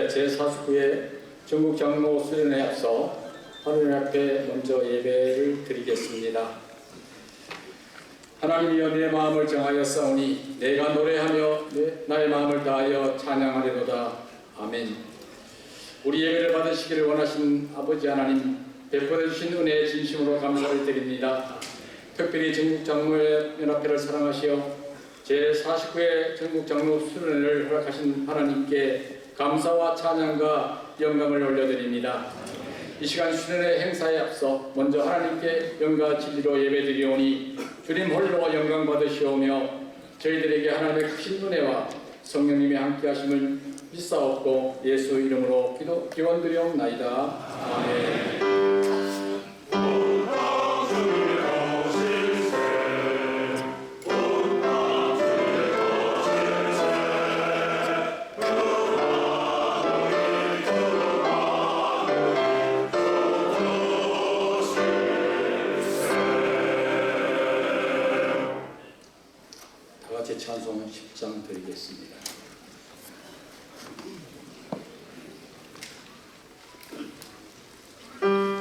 제49회 전국 장로 수련회 앞서 하느님 앞에 먼저 예배를 드리겠습니다. 하나님이여 내 마음을 정하였사오니 내가 노래하며 나의 마음을 다하여 찬양하리로다. 아멘. 우리 예배를 받으시기를 원하신 아버지 하나님, 베풀어 주신 은혜에 진심으로 감사를 드립니다. 특별히 전국 장로연합회를 사랑하시어 제49회 전국 장로 수련회를 허락하신 하나님께 감사와 찬양과 영광을 올려드립니다. 이 시간 수련회 행사에 앞서 먼저 하나님께 영과 진리로 예배드리오니 주님 홀로 영광 받으시오며 저희들에게 하나님의 크신 은혜와 성령님의 함께하심을 믿사옵고 예수 이름으로 기원드리옵나이다. 아멘. 찬송 10장 드리겠습니다. Oh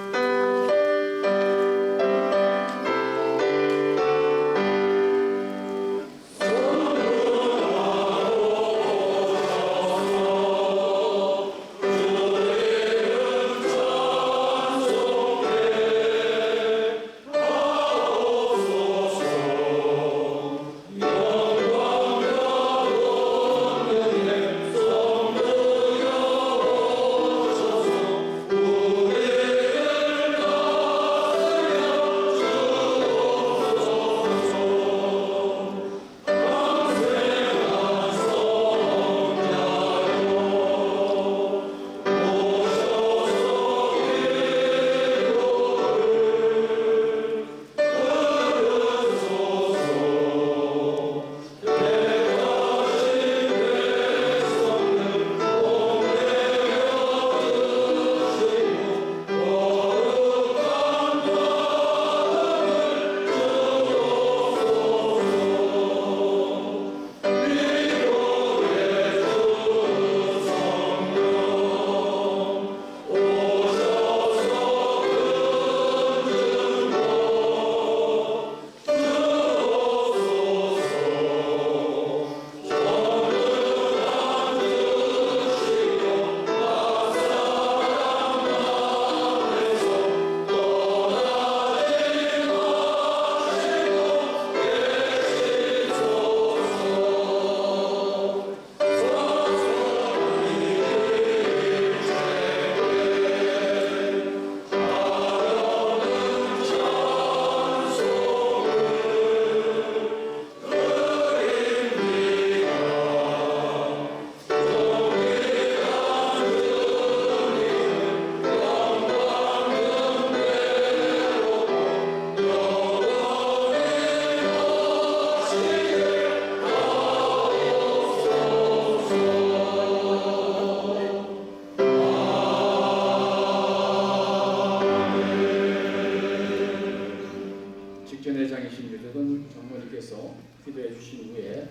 기도해 주신 후에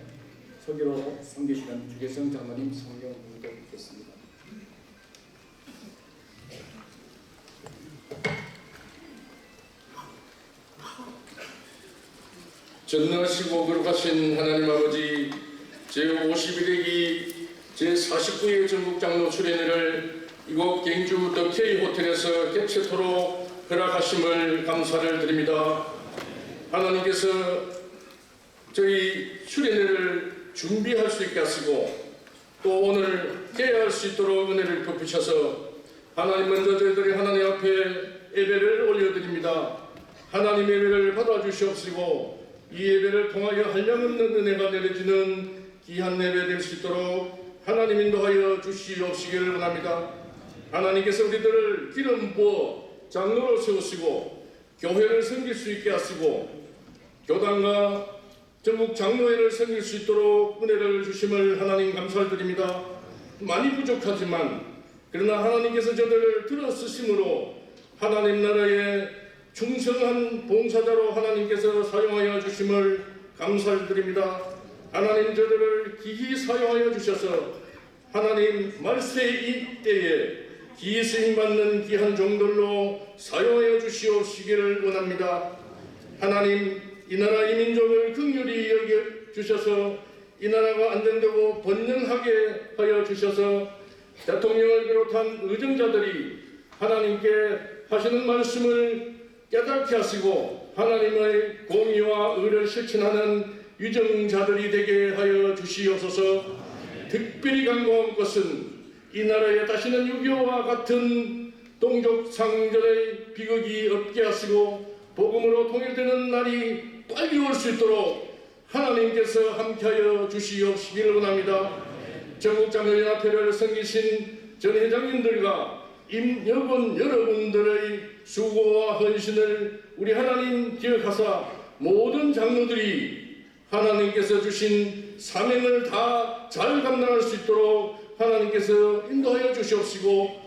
서기로 섬기시는 주계성 장로님 성경 공독 듣겠습니다. 전능하시고 거룩하신 하나님 아버지, 제51회기 제49회 전국장로 수련회를 이곳 경주 더 K 호텔에서 개최토록 허락하심을 감사를 드립니다. 하나님께서 저희 수련회를 준비할 수 있게 하시고 또 오늘 개최할 수 있도록 은혜를 베푸셔서 하나님 먼저 저희들이 하나님 앞에 예배를 올려드립니다. 하나님 예배를 받아주시옵시고 이 예배를 통하여 한량없는 은혜가 내려지는 귀한 예배 될 수 있도록 하나님 인도하여 주시옵시기를 원합니다. 하나님께서 우리들을 기름 부어 장로로 세우시고 교회를 섬길 수 있게 하시고 교단과 전국 장로회를 섬길 수 있도록 은혜를 주심을 하나님 감사를 드립니다. 많이 부족하지만 그러나 하나님께서 저들을 들어 쓰심으로 하나님 나라의 충성한 봉사자로 하나님께서 사용하여 주심을 감사를 드립니다. 하나님 저들을 기히 사용하여 주셔서 하나님 말세의 이 때에 기히 쓰임받는 귀한 종들로 사용하여 주시옵시기를 원합니다. 하나님 이 나라 이 민족을 긍휼히 여겨 주셔서 이 나라가 안정되고 번영하게 하여 주셔서 대통령을 비롯한 의정자들이 하나님께 하시는 말씀을 깨닫게 하시고 하나님의 공의와 의를 실천하는 유정자들이 되게 하여 주시옵소서. 특별히 간구한 것은 이 나라에 다시는 6.25와 같은 동족 상전의 비극이 없게 하시고 복음으로 통일되는 날이 빨리 올 수 있도록 하나님께서 함께하여 주시옵시기를 원합니다. 전국장로연합회를 섬기신 전 회장님들과 임여군 여러분들의 수고와 헌신을 우리 하나님 기억하사 모든 장로들이 하나님께서 주신 사명을 다 잘 감당할 수 있도록 하나님께서 인도하여 주시옵시고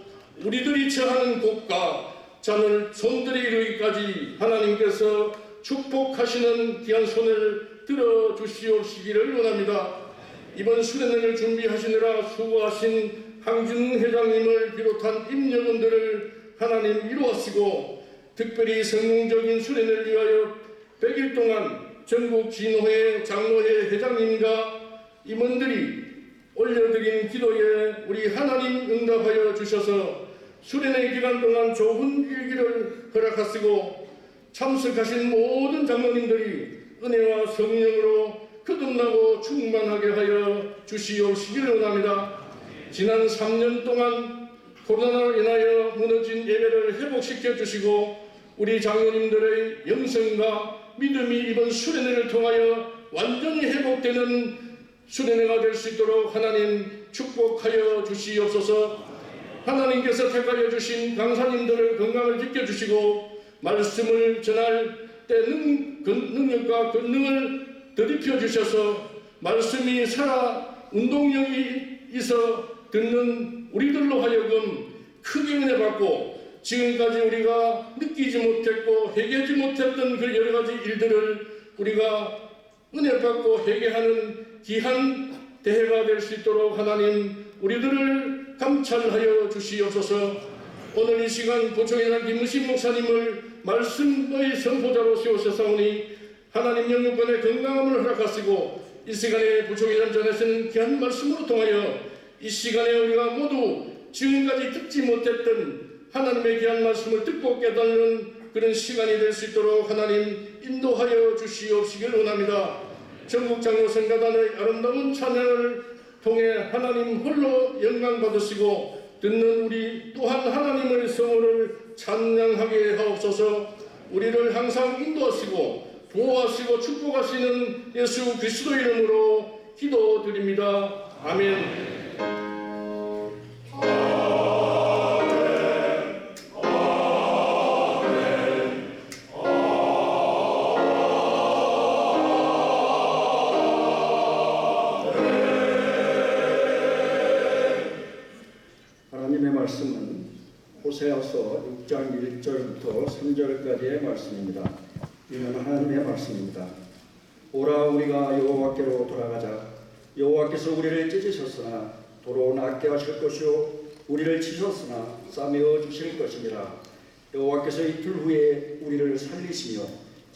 우리들이 처하는 곳과 자녀 손들이 이르기까지 하나님께서 축복하시는 귀한 손을 들어 주시옵시기를 원합니다. 이번 수련회를 준비하시느라 수고하신 황준 회장님을 비롯한 임여군들을 하나님 이루었시고 특별히 성공적인 수련회를 위하여 100일 동안 전국 진호회 장로회 회장님과 임원들이 올려드린 기도에 우리 하나님 응답하여 주셔서 수련회 기간 동안 좋은 일기를 허락하시고 참석하신 모든 장로님들이 은혜와 성령으로 거듭나고 충만하게 하여 주시옵시기를 원합니다. 지난 3년 동안 코로나로 인하여 무너진 예배를 회복시켜 주시고 우리 장로님들의 영성과 믿음이 이번 수련회를 통하여 완전히 회복되는 수련회가 될 수 있도록 하나님 축복하여 주시옵소서. 하나님께서 택하여 주신 강사님들의 건강을 지켜주시고 말씀을 전할 때 능력과 권능을 더입혀 주셔서 말씀이 살아 운동력이 있어 듣는 우리들로 하여금 크게 은혜 받고 지금까지 우리가 느끼지 못했고 회개하지 못했던 그 여러 가지 일들을 우리가 은혜 받고 회개하는 귀한 대회가 될 수 있도록 하나님 우리들을 감찰하여 주시옵소서. 오늘 이 시간 부총회장 김무신 목사님을 말씀의 선포자로 세우셨사오니 하나님 영육간의 건강함을 허락하시고 이 시간에 부총회장 전하시는 귀한 말씀으로 통하여 이 시간에 우리가 모두 지금까지 듣지 못했던 하나님의 귀한 말씀을 듣고 깨닫는 그런 시간이 될 수 있도록 하나님 인도하여 주시옵시길 원합니다. 전국장로 성가단의 아름다운 찬양을 통해 하나님 홀로 영광 받으시고 듣는 우리 또한 하나님의 성호를 찬양하게 하옵소서. 우리를 항상 인도하시고 보호하시고 축복하시는 예수 그리스도 이름으로 기도드립니다. 아멘. 하나님의 말씀은 호세아서 6장 1절부터 3절까지의 말씀입니다. 이는 하나님의 말씀입니다. 오라 우리가 여호와께로 돌아가자. 여호와께서 우리를 찢으셨으나 도로 낫게 하실 것이요 우리를 치셨으나 싸매어 주실 것이니라. 여호와께서 이틀 후에 우리를 살리시며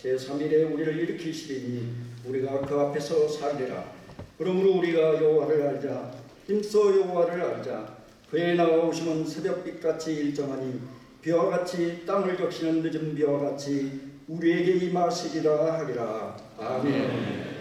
제3일에 우리를 일으키시리니 우리가 그 앞에서 살리라. 그러므로 우리가 여호와를 알자. 힘써 여호와를 알자. 그의 나아오심은 새벽빛같이 일정하니 비와 같이 땅을 적시는 늦은 비와 같이 우리에게 임하시리라 하리라. 아멘.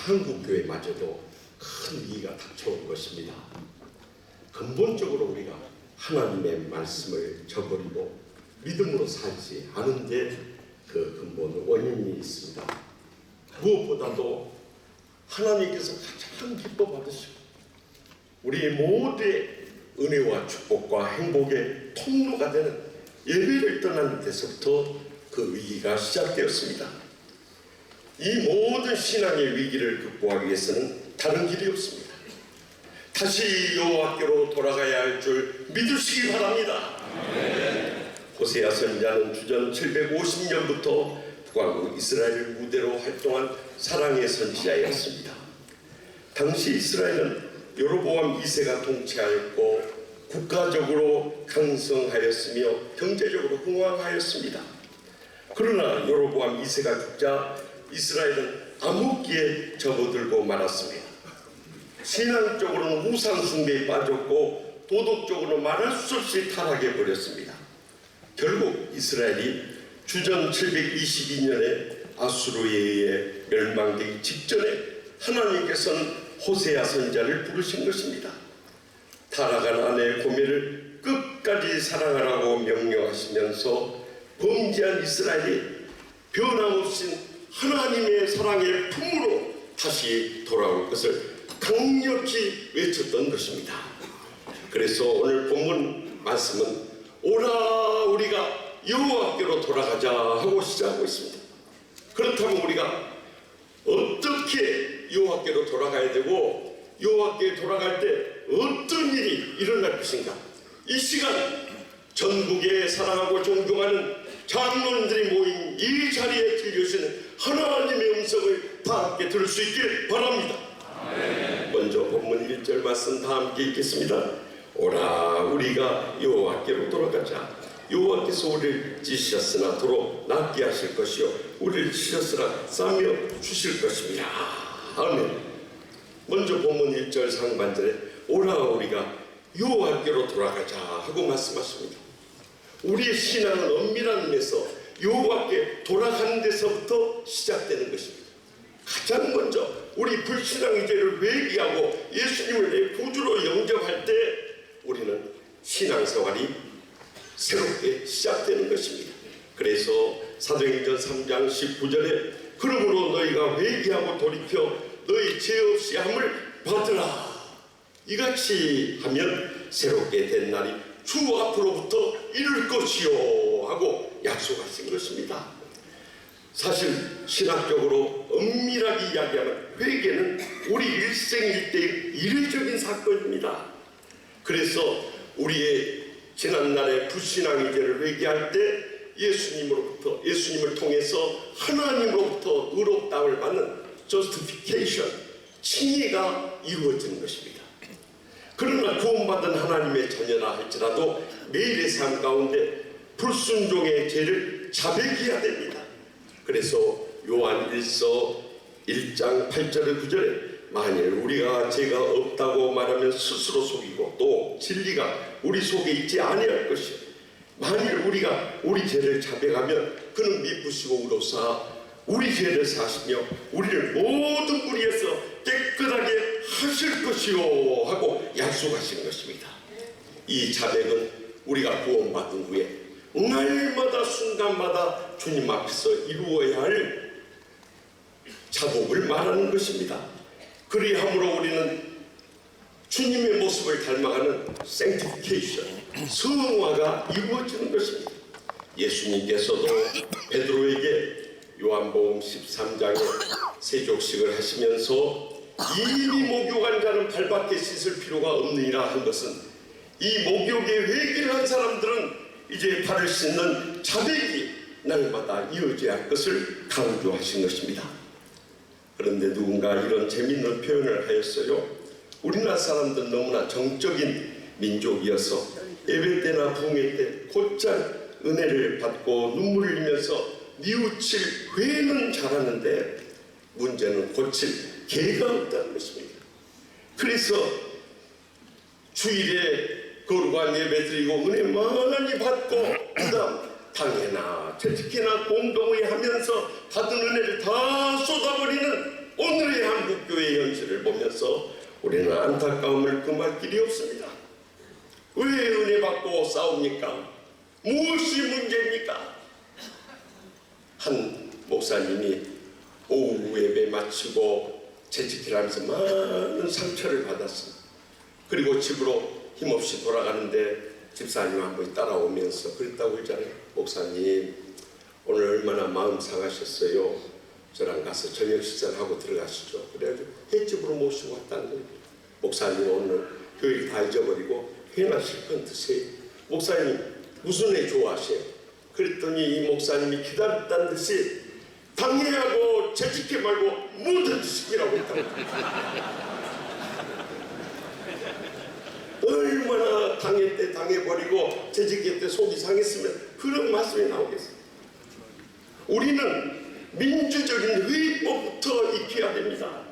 한국교회마저도 큰 위기가 닥쳐온 것입니다. 근본적으로 우리가 하나님의 말씀을 저버리고 믿음으로 살지 않은데 그 근본 원인이 있습니다. 무엇보다도 하나님께서 가장 기뻐 받으시고 우리 모두의 은혜와 축복과 행복의 통로가 되는 예배를 떠난 데서부터 그 위기가 시작되었습니다. 이 모든 신앙의 위기를 극복하기 위해서는 다른 길이 없습니다. 다시 여호와께로 돌아가야 할 줄 믿으시기 바랍니다. 호세아 선지자는 주전 750년부터 북왕국 이스라엘 무대로 활동한 사랑의 선지자였습니다. 당시 이스라엘은 여로보암 2세가 통치하였고 국가적으로 강성하였으며 경제적으로 흥왕하였습니다. 그러나 여로보암 2세가 죽자 이스라엘은 암흑기에 접어들고 말았습니다. 신앙적으로는 우상 숭배에 빠졌고 도덕적으로 말할 수 없이 타락해 버렸습니다. 결국 이스라엘이 주전 722년에 아수르에 의해 멸망되기 직전에 하나님께서는 호세아 선지자를 부르신 것입니다. 타락한 아내의 고멜을 끝까지 사랑하라고 명령하시면서 범죄한 이스라엘이 변함없이 하나님의 사랑의 품으로 다시 돌아올 것을 강력히 외쳤던 것입니다. 그래서 오늘 본문 말씀은 오라 우리가 여호와께로 돌아가자 하고 시작하고 있습니다. 그렇다면 우리가 어떻게 여호와께로 돌아가야 되고 여호와께 돌아갈 때 어떤 일이 일어날 것인가? 이 시간 전국에 사랑하고 존경하는 장로님들이 모인 이 자리에 들려주시는 하나님의 음성을 다 함께 들을 수 있길 바랍니다. 먼저 본문 1절 말씀 다 함께 읽겠습니다. 오라 우리가 여호와께로 돌아가자. 여호와께서 우리를 찢으셨으나 도로 낫게 하실 것이요 우리를 치셨으나 싸며 주실 것입니다. 아멘. 먼저 본문 1절 상반절에 오라 우리가 여호와께로 돌아가자 하고 말씀하십니다. 우리의 신앙은 엄밀한 의미에서 여호와께 돌아가는 데서부터 시작되는 것입니다. 가장 먼저 우리 불신앙의 죄를 회개하고 예수님을 내 구주로 영접할 때 우리는 신앙생활이 새롭게 시작되는 것입니다. 그래서 사도행전 3장 19절에 그러므로 너희가 회개하고 돌이켜 너희 죄 없이 함을 받으라. 이같이 하면 새롭게 된 날이 주 앞으로부터 이룰 것이요 하고 약속하신 것입니다. 사실 신학적으로 엄밀하게 이야기하면 회개는 우리 일생일대의 이례적인 사건입니다. 그래서 우리의 지난날의 불신앙의 죄를 회개할 때 예수님을 통해서 하나님으로부터 의롭다움을 받는 justification, 칭의가 이루어지는 것입니다. 그러나 구원받은 하나님의 자녀라 할지라도 매일의 삶 가운데 불순종의 죄를 자백해야 됩니다. 그래서 요한 1서 1장 8절에 9절에 만일 우리가 죄가 없다고 말하면 스스로 속이고 또 진리가 우리 속에 있지 아니할 것이요 만일 우리가 우리 죄를 자백하면 그는 미쁘시고 의로사 우리 죄를 사시며 우리를 모든 무리에서 깨끗하게 하실 것이요 하고 약속하신 것입니다. 이 자백은 우리가 구원받은 후에 날마다 순간마다 주님 앞에서 이루어야 할 자복을 말하는 것입니다. 그리함으로 우리는 주님의 모습을 닮아가는 sanctification, 성화가 이루어지는 것입니다. 예수님께서도 베드로에게 요한복음 13장에 세족식을 하시면서 이미 목욕한 자는 발밖에 씻을 필요가 없느니라 한 것은 이 목욕에 회개를 한 사람들은 이제 발을 씻는 자백이 날마다 이어져야 할 것을 강조하신 것입니다. 그런데 누군가 이런 재미있는 표현을 하였어요. 우리나라 사람들은 너무나 정적인 민족이어서 예배 때나 부흥회 때 곧잘 은혜를 받고 눈물을 흘리면서 뉘우칠 회는 잘하는데 문제는 고칠 개가 없다는 것입니다. 그래서 주일에 거룩한 예배 드리고 은혜 많이 받고 그 다음 당회나 채찍회나 공동회 하면서 받은 은혜를 다 쏟아버리는 오늘의 한국 보면서 우리는 안타까움을 금할 길이 없습니다. 왜 은혜 받고 싸웁니까? 무엇이 문제입니까? 한 목사님이 오후 예배 마치고 재직을 하면서 많은 상처를 받았습니다. 그리고 집으로 힘없이 돌아가는데 집사님 한 분이 따라오면서 그랬다고 그러잖아요. 목사님 오늘 얼마나 마음 상하셨어요. 저랑 가서 저녁 식사하고 들어가시죠. 그래가지고 횟집으로 모시고 왔다는 거예요. 목사님 오늘 교일 다 잊어버리고 회나 실컷 드세요. 목사님 무슨 회 좋아하세요? 그랬더니 이 목사님이 기다렸다는 듯이 당회하고 재직해 말고 뭐든지 시키라고 했다고. 얼마나 당회 때 당해버리고 재직회 때 속이 상했으면 그런 말씀이 나오겠어요. 우리는 민주적인 회의법부터 익혀야 됩니다.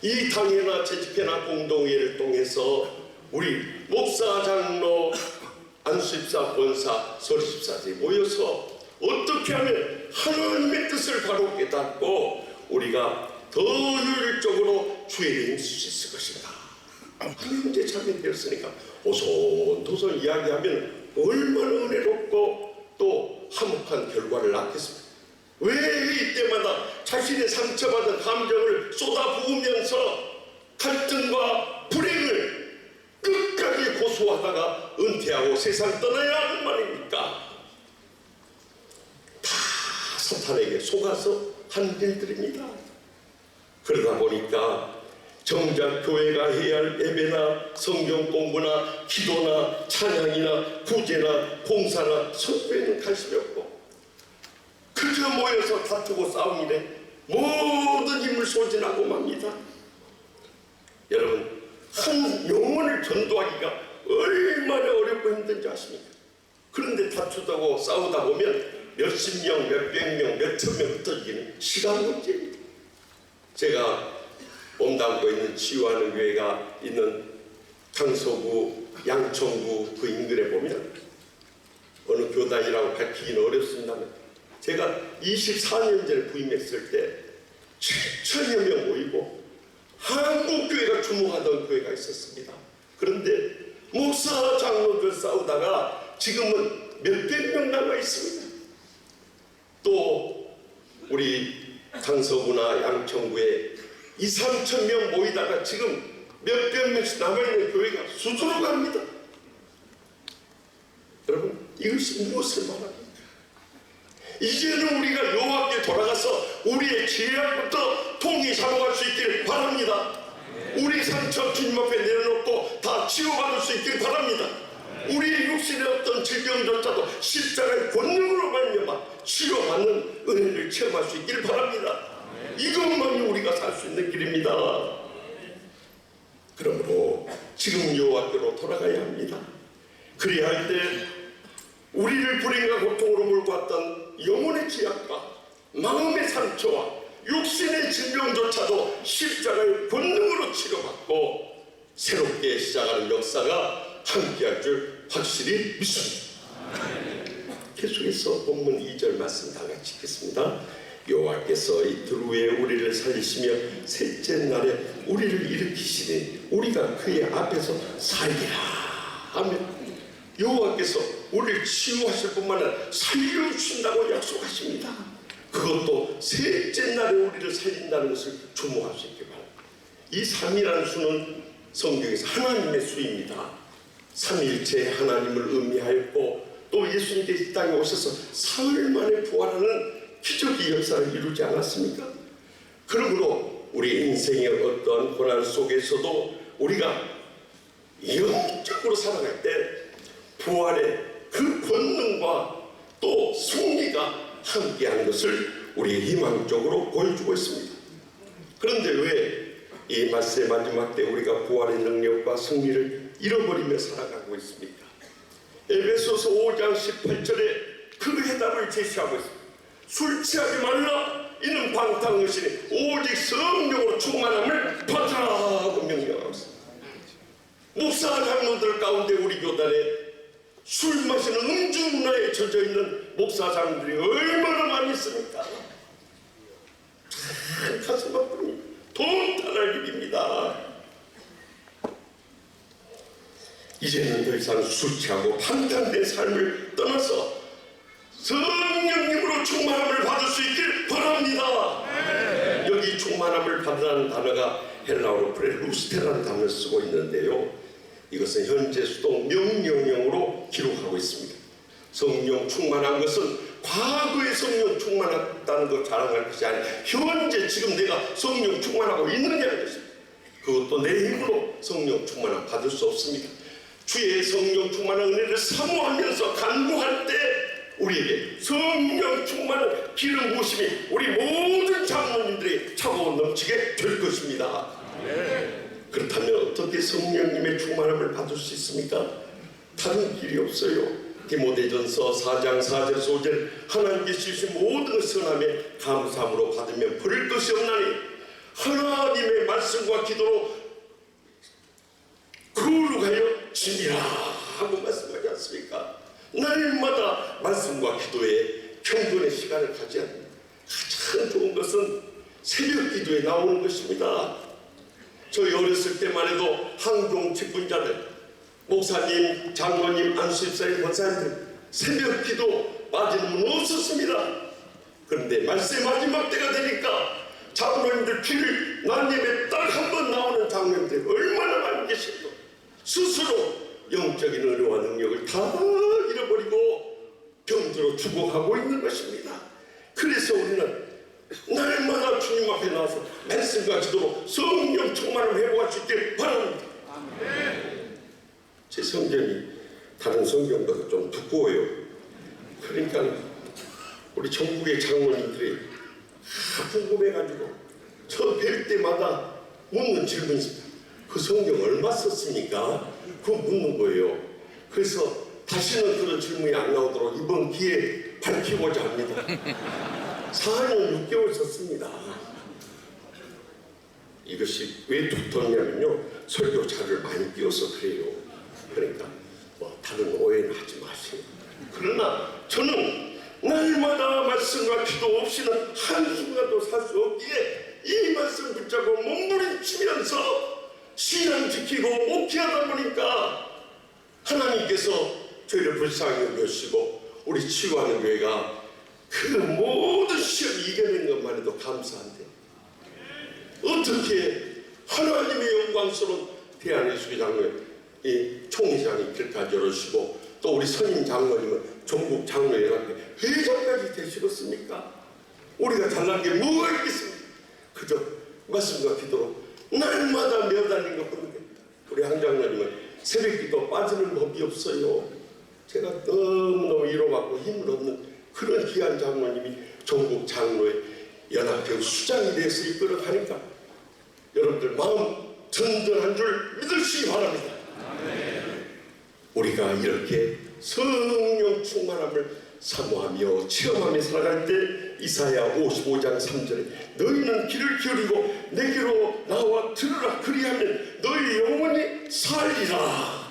이 당회나 재직회나 공동회를 통해서 우리 목사, 장로, 안수집사, 권사, 서리집사들이 모여서 어떻게 하면 하나님의 뜻을 바로 깨닫고 우리가 더 효율적으로 주의 힘쓸 수 있을 것인가. 현재 참여 되었으니까 오손도손 이야기하면 얼마나 은혜롭고 또 화목한 결과를 낳겠습니까? 왜 이때마다 자신의 상처받은 감정을 쏟아부으면서 갈등과 불행을 끝까지 고수하다가 은퇴하고 세상 떠나야 하는 말입니까? 다 사탄에게 속아서 한 일들입니다. 그러다 보니까 정작 교회가 해야 할 예배나 성경 공부나 기도나 찬양이나 구제나 봉사나 선교에는 관심이 없고 그저 모여서 다투고 싸움이래 모든 힘을 소진하고 맙니다. 여러분 한 영혼을 전도하기가 얼마나 어렵고 힘든지 아십니까? 그런데 다투다고 싸우다 보면 몇십 명, 몇백 명, 몇천 명 흩어지기는 시간 문제입니다. 제가 몸담고 있는 치유하는 교회가 있는 강서구, 양천구 그 인근에 보면 어느 교단이라고 밝히기는 어렵습니다만 제가 24년 전에 부임했을 때 7천여 명 모이고 한국교회가 주목하던 교회가 있었습니다. 그런데 목사, 장로들 싸우다가 지금은 몇백 명 남아 있습니다. 또 우리 강서구나 양천구에 2, 3천 명 모이다가 지금 몇백 명씩 남아있는 교회가 수두룩 갑니다. 여러분 이것이 무엇을 말합니까? 이제는 우리가 여호와께 돌아가서 우리의 죄악부터 통히 잡아갈 수 있기를 바랍니다. 우리 상처 주님 앞에 내려놓고 다 치유받을 수 있기를 바랍니다. 우리 육신의 어떤 질병조차도 십자가의 권능으로 말미암아 치료받는 은혜를 체험할 수 있기를 바랍니다. 이것만이 우리가 살 수 있는 길입니다. 그러므로 지금 여호와께로 돌아가야 합니다. 그래야 할 때 우리를 불행과 고통으로 몰고 왔던 영혼의 죄악과 마음의 상처와 육신의 질병조차도 십자가의 권능으로 치료받고 새롭게 시작하는 역사가 함께할 줄 확실히 믿습니다. 계속해서 본문 2절 말씀 다 같이 읽겠습니다. 여호와께서 이틀 후에 우리를 살리시며 셋째 날에 우리를 일으키시니 우리가 그의 앞에서 살리라 하며 여호와께서 우리를 치유하실 뿐만 아니라 살려주신다고 약속하십니다. 그것도 셋째 날에 우리를 살린다는 것을 주목할 수 있게 바랍니다. 이 3이라는 수는 성경에서 하나님의 수입니다. 삼위일체 하나님을 의미하였고 또 예수님께서 이 땅에 오셔서 사흘 만에 부활하는 기적의 역사를 이루지 않았습니까? 그러므로 우리 인생의 어떠한 고난 속에서도 우리가 영적으로 살아갈 때 부활의 그 권능과 또 승리가 함께하는 것을 우리의 희망적으로 보여주고 있습니다. 그런데 왜 이 말씀의 마지막 때 우리가 부활의 능력과 승리를 잃어버리며 살아가고 있습니까? 에베소서 5장 18절에 그 해답을 제시하고 있습니다. 술 취하지 말라. 이는 방탕의신이 오직 성령으로 충만함을 받으라고 명령하고 있습니다. 목사 장로들 가운데 우리 교단에 술 마시는 음주 문화에 젖어 있는 목사 장로들이 얼마나 많이 있습니까? 참 가슴 아픕니다. 돈 따라 일어날 일입니다. 이제는 더 이상 술 취하고 판단된 삶을 떠나서 성령님으로 충만함을 받을 수 있길 바랍니다. 여기 충만함을 받으라는 단어가 헬라어로 프레루스테라는 단어를 쓰고 있는데요. 이것은 현재 수동 명령형으로 기록하고 있습니다. 성령 충만한 것은 과거에 성령 충만했다는 걸 자랑할 것이 아니라 현재 지금 내가 성령 충만하고 있느냐는 것입니다. 그것도 내 힘으로 성령 충만함 받을 수 없습니다. 주의 성령 충만한 은혜를 사모하면서 간구할 때 우리에게 성령 충만한 기름 부으심이 우리 모든 장로님들이 차고 넘치게 될 것입니다. 그렇다면 어떻게 성령님의 충만함을 받을 수 있습니까? 다른 길이 없어요. 디모데전서 4장 4절 5절 하나님께 주신 모든 선함에 감사함으로 받으면 버릴 것이 없나니 하나님의 말씀과 기도로 거룩하여 지니라 하고 말씀하지 않습니까? 날마다 말씀과 기도에 경건의 시간을 가져야 합니다. 가장 좋은 것은 새벽 기도에 나오는 것입니다. 저희 어렸을 때만 해도 항종 직분자들, 목사님, 장로님, 안수집사님, 권사님들 새벽 기도 빠지는 분 없었습니다. 그런데 말세 마지막 때가 되니까 장로님들 귀를 난입에 딱 한 번 나오는 장로님들이 얼마나 많이 계시고 스스로 영적인 은혜와 능력을 다 잃어버리고 병들어 죽어가고 있는 것입니다. 그래서 우리는 날마다 주님 앞에 나와서 말씀과 기도로 성령 충만을 회복할 수 있길 바랍니다. 제 성경이 다른 성경보다 좀 두꺼워요. 그러니까 우리 전국의 장로님들이 궁금해가지고 저 뵐 때마다 묻는 질문이 있습니다. 그 성경 얼마 썼습니까? 그거 묻는 거예요. 그래서 다시는 그런 질문이 안 나오도록 이번 기회에 밝히고자 합니다. 4년 6개월 썼습니다. 이것이 왜 두텁냐면요, 설교 자료를 많이 띄워서 그래요. 그러니까 뭐 다른 오해는 하지 마시고. 그러나 저는 날마다 말씀과 기도 없이는 한순간도 살 수 없기에 이 말씀 붙잡고 몸부림치면서 신앙 지키고 목회하다 보니까 하나님께서 저희를 불쌍히 여기시고 우리 치유하는 교회가 그 모든 시험 이겨낸 것만 해도 감사한데 어떻게 하나님의 영광스러운 대한예수교 장로회 이 총회장이 길까지 열으시고 또 우리 선임 장로님은 전국 장로연합회 회장까지 되시겠습니까? 우리가 잘난 게 뭐가 있겠습니까? 그저 말씀과 기도로 날마다 매어달린 것뿐인데 우리 한 장로님은 새벽 기도 빠지는 법이 없어요. 제가 너무너무 위로받고 힘을 얻는 그런 귀한 장로님이 전국 장로회 연합회 수장이 돼서 이끌어가니까 여러분들 마음 든든한 줄 믿으시기 바랍니다. 우리가 이렇게 성령 충만함을 사모하며 체험하며 살아갈 때 이사야 55장 3절에 너희는 귀를 기울이고 내게로 나와 들으라 그리하면 너희 영원히 살리라.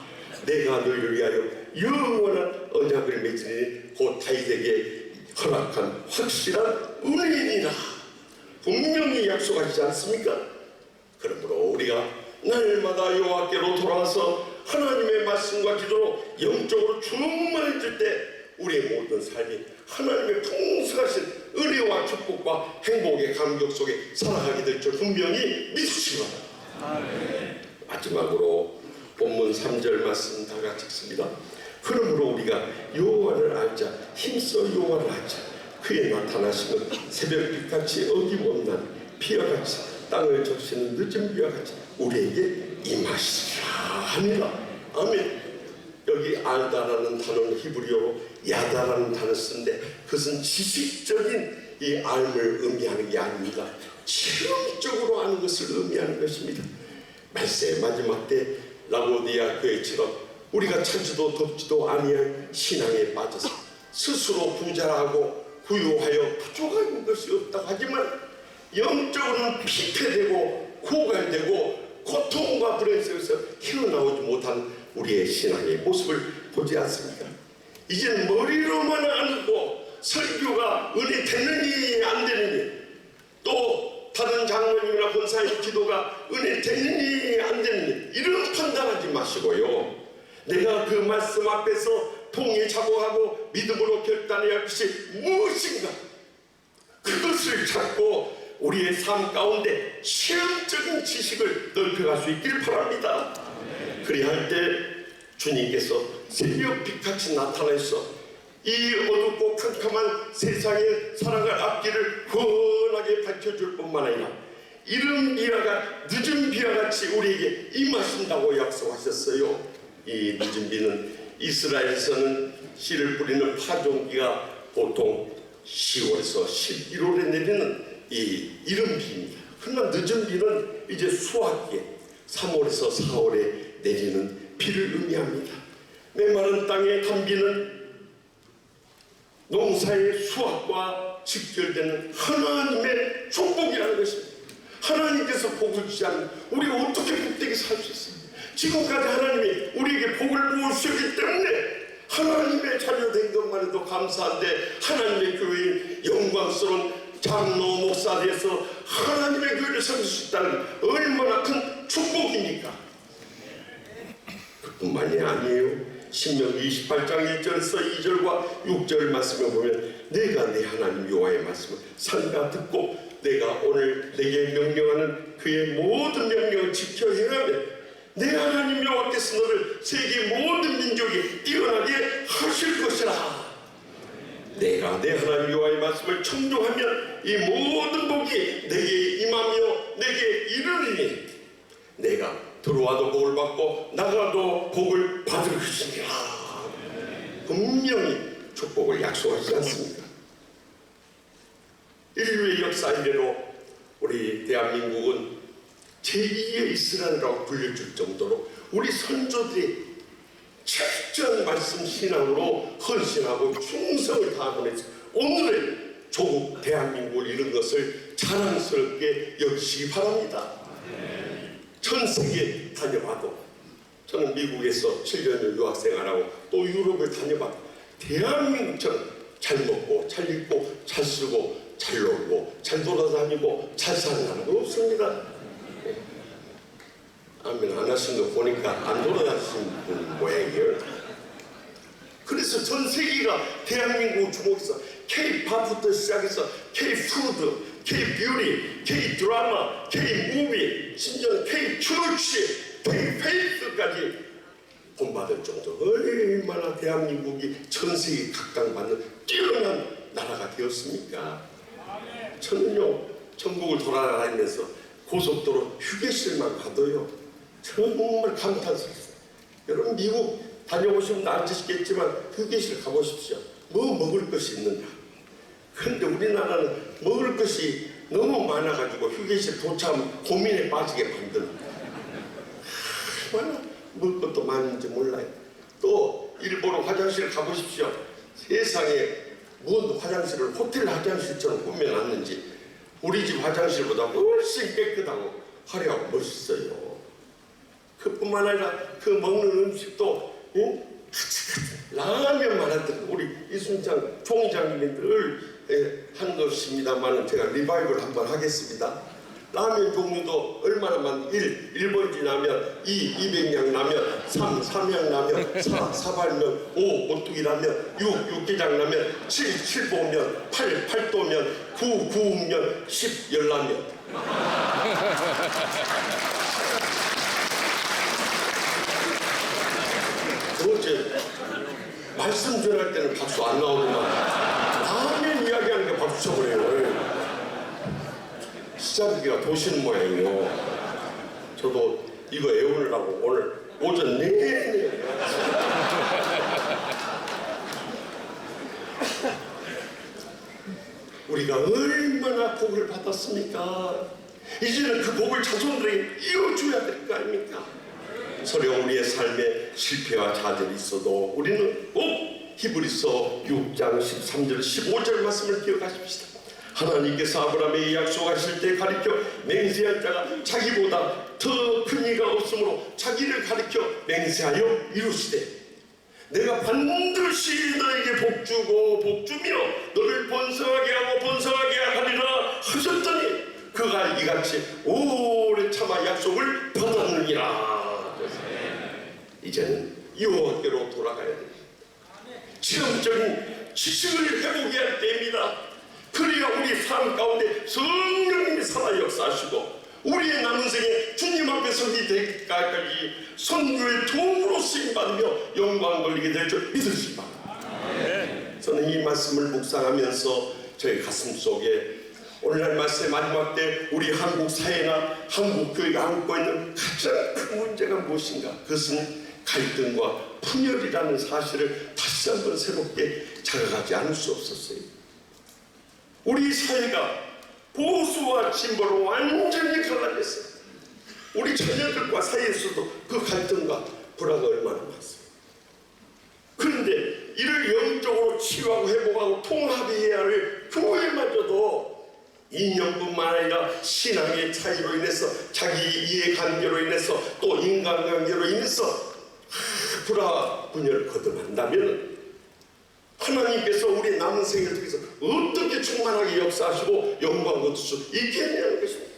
내가 너희를 위하여 영원한 언약을 맺으니 곧 다윗에게 허락한 확실한 은혜이니라. 분명히 약속하시지 않습니까? 그러므로 우리가 날마다 여호와께로 돌아와서 하나님의 말씀과 기도로 영적으로 충만해질 때 우리의 모든 삶이 하나님의 풍성하신 은혜와 축복과 행복의 감격 속에 살아가게 될 줄 분명히 믿으시기 바랍니다. 마지막으로 본문 3절 말씀 다 같이 읽습니다. 그러므로 우리가 여호와를 알자 힘써 여호와를 알자 그의 나타나심은 새벽빛같이 어김없는 비와 같이 땅을 적시는 늦은 비와 같이 우리에게 임하시리라 합니다. 아멘. 여기 알다라는 단어는 히브리어로 야다라는 단어를 쓰는데 그것은 지식적인 이 알을 의미하는 게 아닙니다. 체험적으로 아는 것을 의미하는 것입니다. 말세 마지막 때 라고디아 교회처럼 우리가 차지도 덥지도 아니할 신앙에 빠져서 스스로 부자라고 부유하여 부족한 것이 없다고 하지만 영적으로는 피폐되고 고갈되고 고통과 불행 속에서 헤어나오지 못한 우리의 신앙의 모습을 보지 않습니까? 이제는 머리로만 알고 설교가 은혜 되느니 안 되느니 또 다른 장로님이나 권사님 기도가 은혜 되느니 안 되느니 이런 판단하지 마시고요. 내가 그 말씀 앞에서 통에 자복하고 믿음으로 결단해야 할 것이 무엇인가, 그것을 찾고 우리의 삶 가운데 실험적인 지식을 넓혀갈 수 있길 바랍니다. 그리할 때 주님께서 새벽 빛같이 나타나서 이 어둡고 캄캄한 세상의 살아갈 앞길을 환하게 밝혀줄 뿐만 아니라 이른 비가 늦은 비와 같이 우리에게 임하신다고 약속하셨어요. 이 늦은 비는 이스라엘에서는 씨를 뿌리는 파종기가 보통 10월에서 11월에 내리는 이 이른 비입니다. 그러나 늦은 비는 이제 수확기에 3월에서 4월에 내리는 비를 의미합니다. 메마른 땅의 단비는 농사의 수확과 직결되는 하나님의 축복이라는 것입니다. 하나님께서 복을 주지 않으면 우리가 어떻게 복되게 살 수 있습니까? 지금까지 하나님이 우리에게 복을 부으셨기 때문에 하나님의 자녀된 것만 해도 감사한데, 하나님의 교회인 영광스러운 장로 목사 돼서 하나님의 교회를 섬길 수 있다는 얼마나 큰 축복입니까? 그뿐만이 아니에요. 신명기 28장 1절에서 2절과 6절 말씀을 보면 내가 내 하나님 여호와의 말씀을 삼가 듣고 내가 오늘 내게 명령하는 그의 모든 명령을 지켜 행하면 내 하나님 여호와께서 너를 세계 모든 민족이 뛰어나게 하실 것이라. 내가 내 하나님 여호와의 말씀을 청종하면 이 모든 복이 내게 임하며 내게 이르리니 내가 들어와도 복을 받고 나가도 복을 받을 것이니라. 분명히 축복을 약속하지 않습니까? 인류의 역사 이래로 우리 대한민국은 제2의 이스라엘이라고 불려줄 정도로 우리 선조들이 철저한 말씀 신앙으로 헌신하고 충성을 다하고 해서 오늘의 조국 대한민국을 이룬 것을 자랑스럽게 여기시기 바랍니다. 전 세계 다녀봐도, 저는 미국에서 7년을 유학생활하고 또 유럽을 다녀봐도 대한민국처럼 잘 먹고 잘 입고 잘 쓰고 잘 놀고 잘 돌아다니고 잘 사는 나라가 없습니다. 아멘 안 하신 거 보니까 안 돌아다니신 분 모양이에요. 그래서 전 세계가 대한민국을 주목해서 K-팝부터 시작해서 K-푸드, K-뷰티, K-드라마, K-무비, 심지어는 K-처치, K-페이스까지 본받을 정도로 얼마나 대한민국이 전 세계 각광받는 뛰어난 나라가 되었습니까? 저는요 전국을 돌아다니면서 고속도로 휴게실만 가도요 정말 감탄스럽습니다. 여러분 미국 다녀오시면 아시겠지만 휴게실 가보십시오. 뭐 먹을 것이 있는가. 그런데 우리나라는 먹을 것이 너무 많아가지고 휴게실 도착하면 고민에 빠지게 만드는, 얼마나 먹을 것도 많은지 몰라요. 또 일본 화장실 가보십시오. 세상에 뭔 화장실을 호텔 화장실처럼 꾸며놨는지 우리 집 화장실보다 훨씬 깨끗하고 화려하고 멋있어요. 그뿐만 아니라 그 먹는 음식도 라면만 하던 우리 이순장 총장님이 늘 한 것입니다만 제가 리바이벌 한번 하겠습니다. 라면 종류도 얼마나 많은 1번지 라면, 200냥 라면, 3양 라면, 4발면, 5 오뚜기 라면, 6게장 라면, 7보면, 8도면, 9구우면, 10 열라면. 어제 말씀 전할 때는 박수 안 나오더만 라면 이야기하는 게 박수 쳐버려요. 시작하기가 도시는 모양이에요. 저도 이거 애우느라고 오늘 오전 내내 우리가 얼마나 복을 받았습니까? 이제는 그 복을 자손들에게 이어줘야 될 거 아닙니까? 서령 우리의 삶에 실패와 좌절이 있어도 우리는 꼭 히브리서 6장 13절 15절 말씀을 기억하십시다. 하나님께서 아브라함에게 약속하실 때 가리켜 맹세한 자가 자기보다 더 큰 이가 없으므로 자기를 가리켜 맹세하여 이루시되 내가 반드시 너에게 복주고 복주며 너를 번성하게 하고 번성하게 하리라 하셨더니 그가 이같이 오래 참아 약속을 받았느니라. 이제는 여호와께로 돌아가야 됩니다. 체험적인 지식을 회복해야 됩니다. 그래야 우리 삶 가운데 성령님이 살아 역사하시고 우리의 남은 생에 주님 앞에 서기 되기까지 선교의 도움으로 쓰임받으며 영광 돌리게 될 줄 믿으시기 바랍니다. 저는 이 말씀을 묵상하면서 저희 가슴 속에 오늘날 말씀의 마지막 때 우리 한국 사회나 한국 교회가 안고 있는 가장 큰 문제가 무엇인가? 그것은 갈등과 분열이라는 사실을 다시 한번 새롭게 자각하지 않을 수 없었어요. 우리 사회가 보수와 진보로 완전히 갈라졌어요. 우리 자녀들과 사이에서도 그 갈등과 불화가 얼마나 많습니다. 그런데 이를 영적으로 치유하고 회복하고 통합해야 할 교회마저도 이념뿐만 아니라 신앙의 차이로 인해서 자기 이해관계로 인해서 또 인간관계로 인해서 불화 분열을 거듭한다면 하나님께서 우리 남은 생을 통해서 어떻게 충만하게 역사하시고 영광 얻을 수 있겠냐는 것입니다.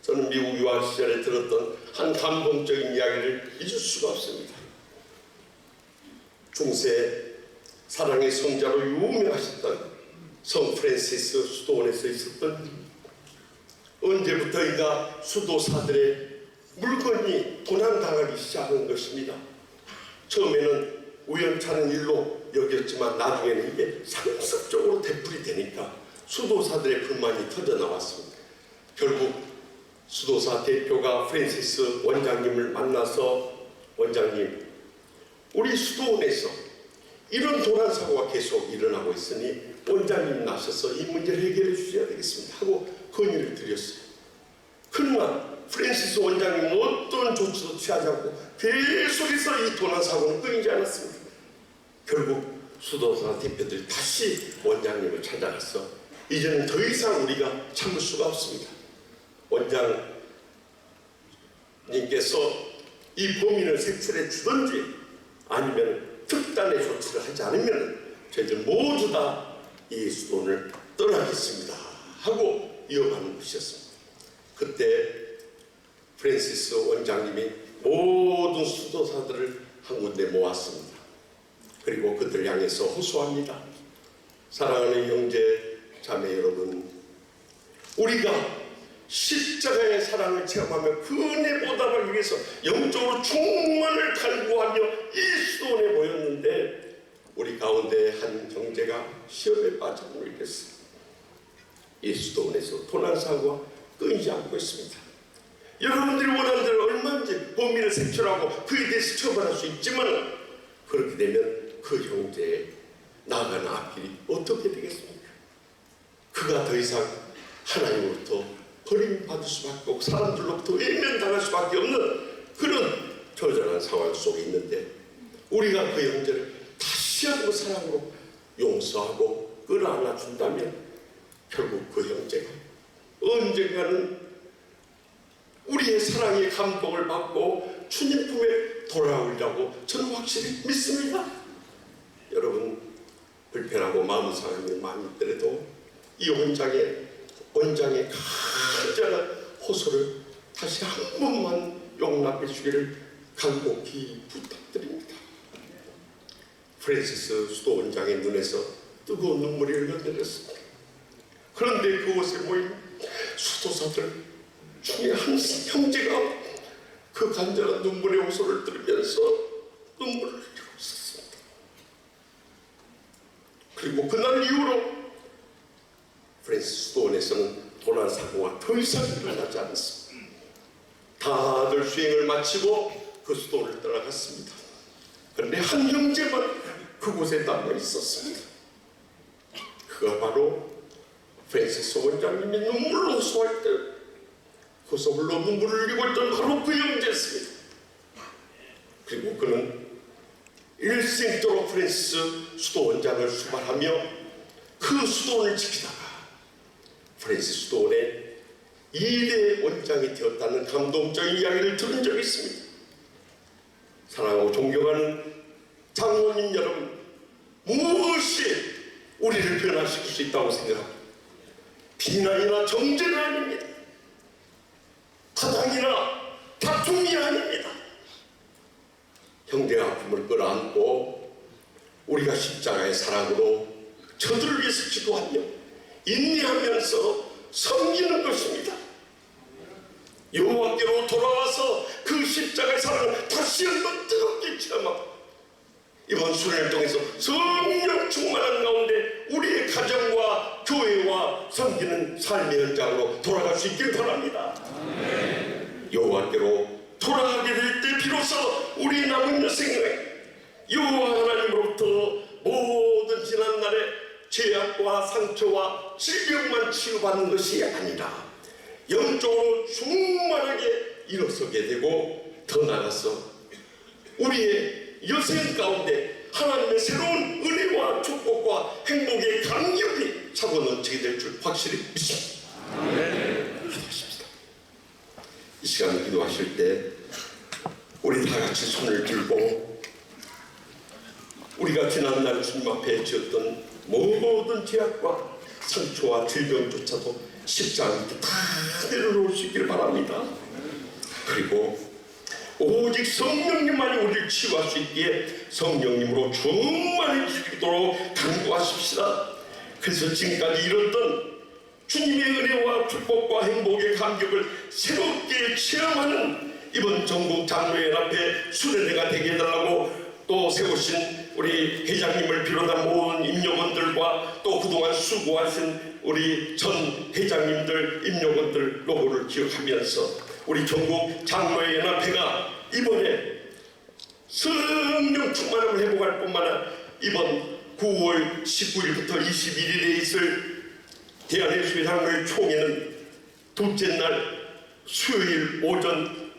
저는 미국 유학 시절에 들었던 한 감동적인 이야기를 잊을 수가 없습니다. 중세 사랑의 성자로 유명하셨던 성 프랜시스 수도원에서 있었던 언제부터인가 수도사들의 물건이 도난당하기 시작한 것입니다. 처음에는 우연찮은 일로 여겼지만 나중에는 이게 상습적으로 되풀이 되니까 수도사들의 불만이 터져나왔습니다. 결국 수도사 대표가 프랜시스 원장님을 만나서 원장님, 우리 수도원에서 이런 도난 사고가 계속 일어나고 있으니 원장님 나서서 이 문제를 해결해 주셔야 되겠습니다 하고 건의를 드렸어요. 그러나 프랜시스 원장님은 어떤 조치도 취하지 않고 계속해서 이 도난 사고는 끊이지 않았습니다. 결국 수도사 대표들이 다시 원장님을 찾아가서 이제는 더 이상 우리가 참을 수가 없습니다. 원장님께서 이 범인을 색출해 주든지 아니면 특단의 조치를 하지 않으면 저희들 모두 다 이 수도원을 떠나겠습니다 하고 이어가는 것이었습니다. 그때 프랜시스 원장님이 모든 수도사들을 한 군데 모았습니다. 그리고 그들을 향해서 호소합니다. 사랑하는 형제 자매 여러분, 우리가 십자가의 사랑을 체험하며 그 은혜 보답을 위해서 영적으로 충만을 간구하며 이 수도원에 모였는데 우리 가운데 한 형제가 시험에 빠져버리고 있겠습니다. 이 수도원에서 도난사고가 끊이지 않고 있습니다. 여러분들이 원하는 대로 얼마든지 범인을 색출하고 그에 대해서 처벌할 수 있지만 그렇게 되면 그 형제의 나아가는 앞길이 어떻게 되겠습니까? 그가 더 이상 하나님으로부터 버림받을 수밖에 없고 사람들로부터 외면당할 수밖에 없는 그런 처절한 상황 속에 있는데 우리가 그 형제를 다시 한번 사랑으로 용서하고 끌어안아 준다면 결국 그 형제가 언젠가는 우리의 사랑의 감동을 받고 주님 품에 돌아오리라고 저는 확실히 믿습니다. 여러분, 불편하고 마음 상한 일 많이 있더라도 이 원장의 간절한 호소를 다시 한 번만 용납해 주기를 간곡히 부탁드립니다. 프랜시스 수도 원장의 눈에서 뜨거운 눈물이 흘러내렸습니다. 그런데 그곳에 모인 수도사들 중에 한 형제가 그 간절한 눈물의 호소를 들으면서 눈물을 흘리고 있었습니다. 그리고 그날 이후로 프랜시스 수도원에서는 도난 사고가 더 이상 일어나지 않았습니다. 다들 수행을 마치고 그 수도원을 떠나갔습니다. 그런데 한 형제만 그곳에 남아 있었습니다. 그가 바로 프랜시스 원장님이 눈물로 호소할 때 그 소울로 눈물을 흘리고 있던 바로 그 형제였습니다. 그리고 그는 일생도록 프랜시스 수도 원장을 수발하며 그 수도원을 지키다가 프랜시스 수도원의 2대 원장이 되었다는 감동적인 이야기를 들은 적이 있습니다. 사랑하고 존경하는 장로님 여러분, 무엇이 우리를 변화시킬 수 있다고 생각합니다. 비난이나 정죄는 아닙니다. 타당이나 다툼이 아닙니다. 형제의 아픔을 끌어안고 우리가 십자가의 사랑으로 저들을 위해서 기도하며 인내하면서 섬기는 것입니다. 여호와께로 돌아와서 그 십자가의 사랑을 다시 한번 뜨겁게 체험하고 이번 수련을 통해서 성령 충만한 가운데 우리의 가정과 교회와 섬기는 삶의 현장으로 돌아갈 수 있길 바랍니다. 여호와께로 돌아가게 될 때 비로소 우리 남은 여생에 여호와 하나님으로부터 모든 지난날의 죄악과 상처와 질병만 치유받는 것이 아니라 영적으로 충만하게 일어서게 되고 더 나아가서 우리의 여생 가운데 하나님의 새로운 은혜와 축복과 행복의 감격이 차고 넘치게 될 줄 확실히 믿습니다. 기도하십시다. 이 시간 기도하실 때 우리 다 같이 손을 들고 우리가 지난날 주님 앞에 지었던 모든 죄악과 상처와 질병조차도 십자가 밑에 다 내려놓을 수 있기를 바랍니다. 그리고 오직 성령님만이 우리를 치유할 수 있기에 성령님으로 충만해지도록 간구하십시다. 그래서 지금까지 이뤘던 주님의 은혜와 축복과 행복의 감격을 새롭게 체험하는 이번 전국 장로연합회 수련회가 되게 해달라고 또 세우신 우리 회장님을 비롯한 모든 임용원들과 또 그동안 수고하신 우리 전 회장님들, 임용원들 노고를 기억하면서 우리 전국 장로연합회가 이번에 성령 충만함을 회복할 뿐만 아니라 이번 9월 19일부터 21일에 있을 대한예수회 장로회 총회는 둘째 날 수요일 오전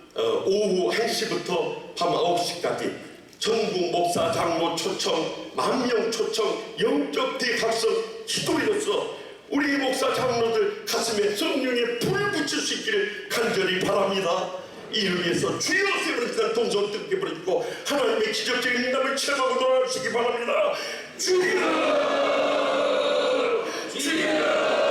오후 1시부터 밤 9시까지 전국 목사 장로 초청, 만명 초청, 영적 대각성 기도로서 우리 목사 장로들 가슴에 성령의 불을 붙일 수 있기를 간절히 바랍니다. 이를 위해서 주여 세우는 동선 뜨겁게 부르짖고 하나님의 기적적인 인담을 체험하고 돌아가시기 바랍니다. 주여! 주여!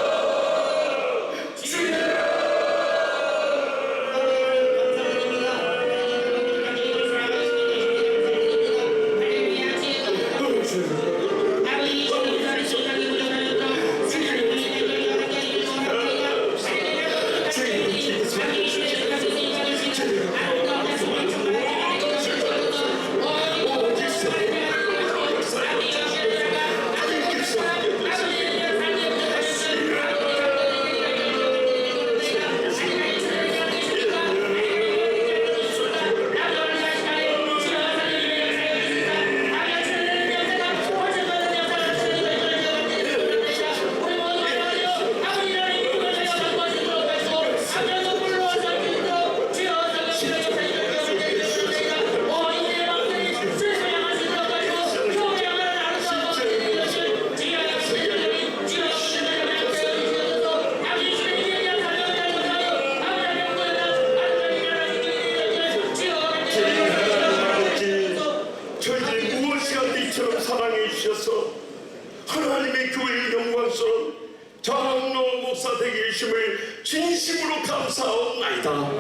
하나님의 교회의 영광스러운 장로 목사 되게 해주심을 진심으로 감사하옵나이다.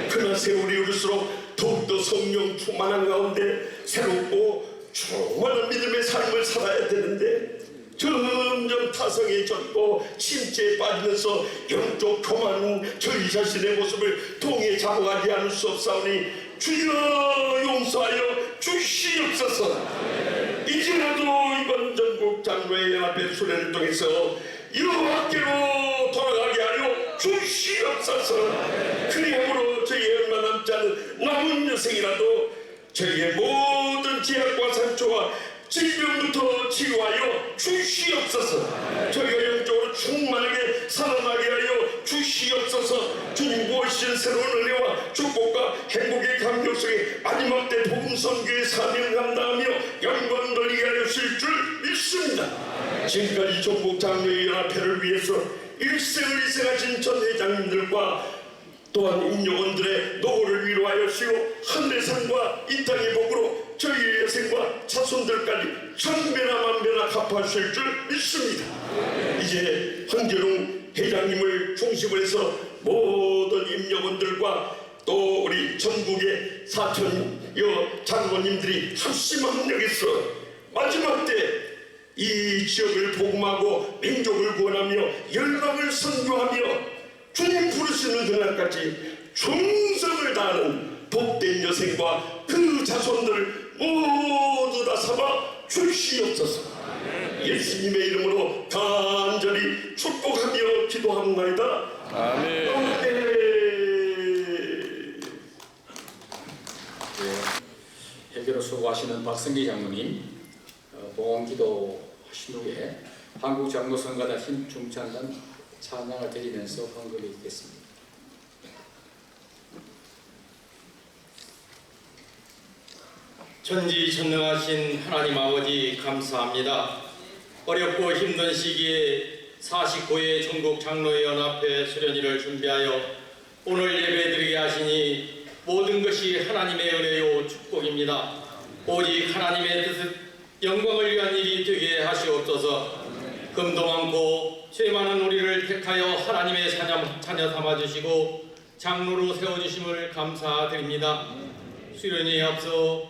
그러나 세월이 오를수록 더욱더 성령 충만한 가운데 새롭고 충만한 믿음의 삶을 살아야 되는데 점점 타성에 젖고 침체에 빠지면서 영적 교만은 저희 자신의 모습을 통해 잡아가지 않을 수 없사오니 주여 용서하여 주시옵소서. 이제라도 이번 전국 장로회 연합회 수련을 통해서 여호와께로 돌아가게 하여 주시옵소서. 그리함으로 저희 얼마 남지 않은 남은 여생이라도 저희의 모든 죄악과 상처와 질병부터 치유하여 주시옵소서. 저희가 영적으로 충만하게 살아나게 하여 주시옵소서. 주님 보이신 새로운 은혜와 축복과 행복의 감격 속에 마지막 때 복음 선교의 사명을 감당하며 영광 돌리게 하여 주실 줄 믿습니다. 지금까지 전국 장로회 연합회를 위해서 일생을 희생하신 전 회장님들과 또한 임용원들의 노고를 위로하여 주시고 하늘의 이 땅의 복으로 저희의 여생과 자손들까지 천배나 만배나 갚아주실 줄 믿습니다. 이제 황재룡 회장님을 중심으로 해서 모든 임직원들과 또 우리 전국의 사천여 장로님들이 합심합력해서 마지막 때 이 지역을 복음하고 민족을 구원하며 열방을 선교하며 주님 부르시는 그날까지 충성을 다하는 복된 여생과 그 자손들을 모두 다 삼아 주시옵소서. 예수님의 이름으로 간절히 축복하며 기도합니다. 아멘. 해결로 수고하시는 박성기 장로님, 봉헌기도 하신 후에 한국장로성가단 힘중찬단 찬양을 드리면서 헌금을 읽겠습니다. 전지전능하신 하나님 아버지 감사합니다. 어렵고 힘든 시기에 49회 전국 장로연합회 수련회를 준비하여 오늘 예배드리게 하시니 모든 것이 하나님의 은혜요 축복입니다. 오직 하나님의 뜻 영광을 위한 일이 되게 하시옵소서. 금도 많고 죄 많은 우리를 택하여 하나님의 자녀 삼아주시고 장로로 세워주심을 감사드립니다. 수련회에 앞서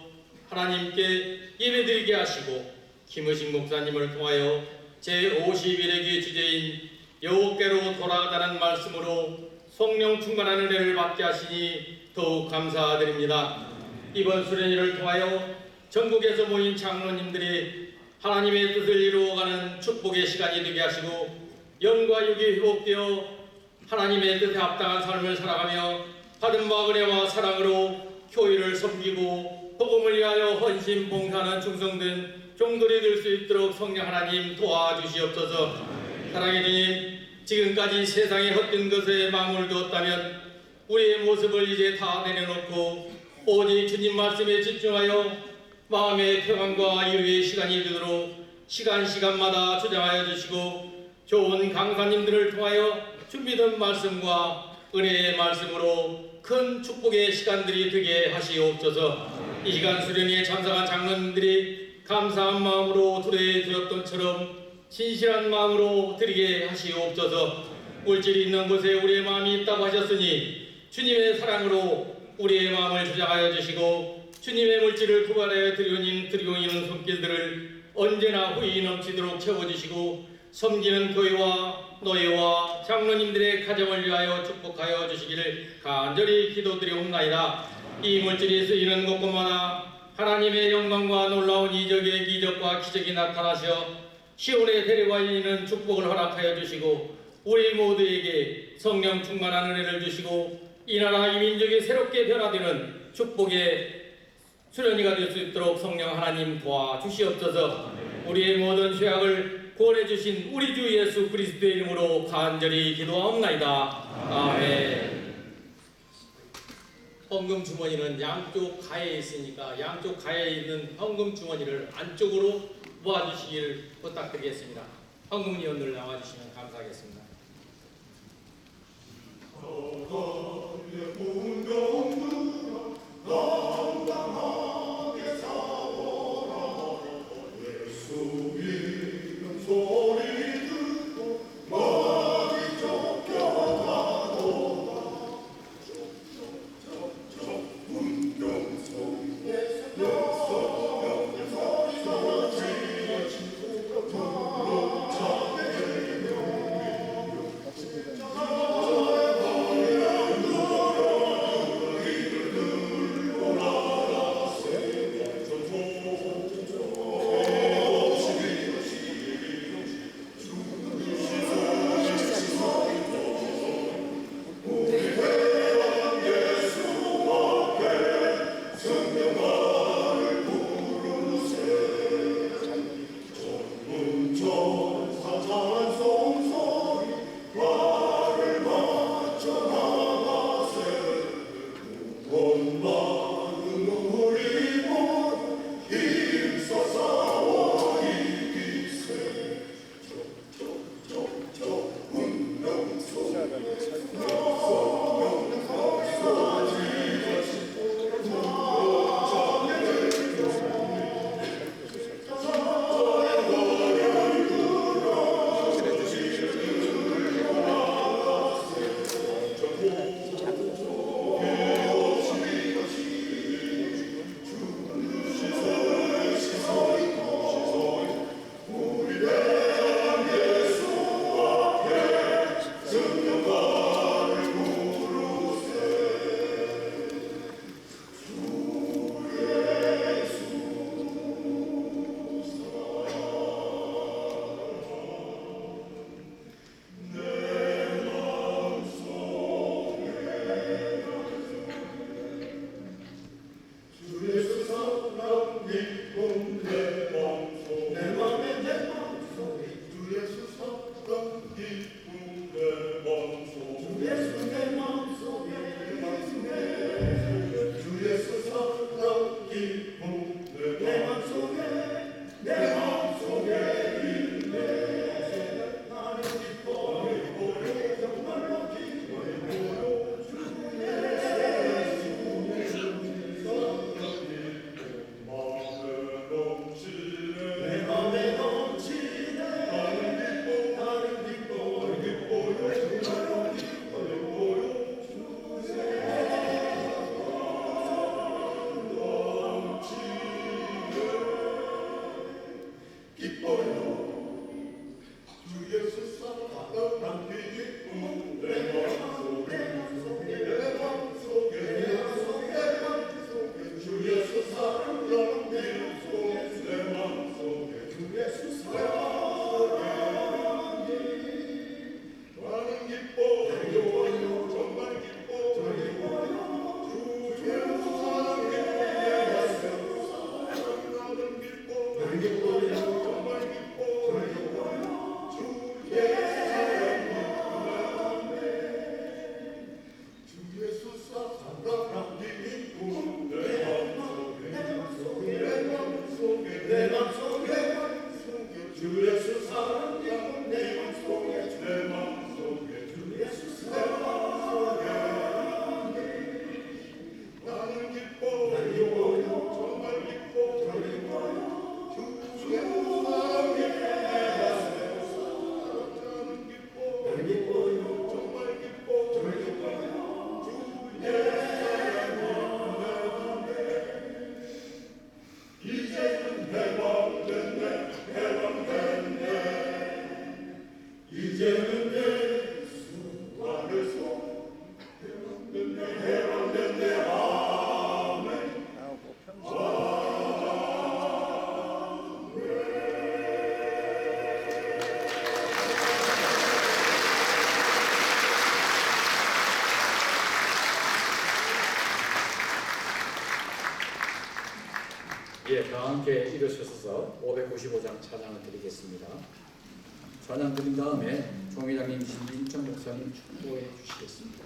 하나님께 예배드리게 하시고 김의식 목사님을 통하여 제51회기 주제인 여호와께로 돌아가다는 말씀으로 성령 충만한 은혜를 받게 하시니 더욱 감사드립니다. 이번 수련회를 통하여 전국에서 모인 장로님들이 하나님의 뜻을 이루어가는 축복의 시간이 되게 하시고 영과 육이 회복되어 하나님의 뜻에 합당한 삶을 살아가며 받은 바 은혜와 사랑으로 교회를 섬기고 복음을 위하여 헌신 봉사하는 충성된 종들이 될 수 있도록 성령 하나님 도와주시옵소서. 사랑의 주님, 지금까지 세상의 헛된 것에 마음을 두었다면 우리의 모습을 이제 다 내려놓고 오직 주님 말씀에 집중하여 마음의 평안과 이루의 시간이 되도록 시간마다 주장하여 주시고 좋은 강사님들을 통하여 준비된 말씀과 은혜의 말씀으로 큰 축복의 시간들이 되게 하시옵소서. 이 시간 수련회에 참석한 장로님들이 감사한 마음으로 드렸던처럼 진실한 마음으로 드리게 하시옵소서. 물질이 있는 곳에 우리의 마음이 있다고 하셨으니 주님의 사랑으로 우리의 마음을 주장하여 주시고 주님의 물질을 구발하여 드리고 있는 손길들을 언제나 후이 넘치도록 채워주시고 섬기는 교회와 노예와 장로님들의 가정을 위하여 축복하여 주시기를 간절히 기도드리옵나이다. 이 물질이 쓰이는 곳곳마다 하나님의 영광과 놀라운 이적의 기적과 기적이 나타나셔 시온의 세례와 있는 축복을 허락하여 주시고 우리 모두에게 성령 충만한 은혜를 주시고 이 나라 이 민족이 새롭게 변화되는 축복의 수련회가 될 수 있도록 성령 하나님 도와주시옵소서. 우리의 모든 죄악을 구원해 주신 우리 주 예수 그리스도의 이름으로 간절히 기도하옵나이다. 아멘. 헌금 주머니는 양쪽 가에 있으니까 양쪽 가에 있는 헌금 주머니를 안쪽으로 모아주시길 부탁드리겠습니다. 헌금위원들 나와주시면 감사하겠습니다. 예, 다 함께 일어서서 595장 찬양을 드리겠습니다. 찬양 드린 다음에 총회장님 신진천 목사님 축도해 주시겠습니다.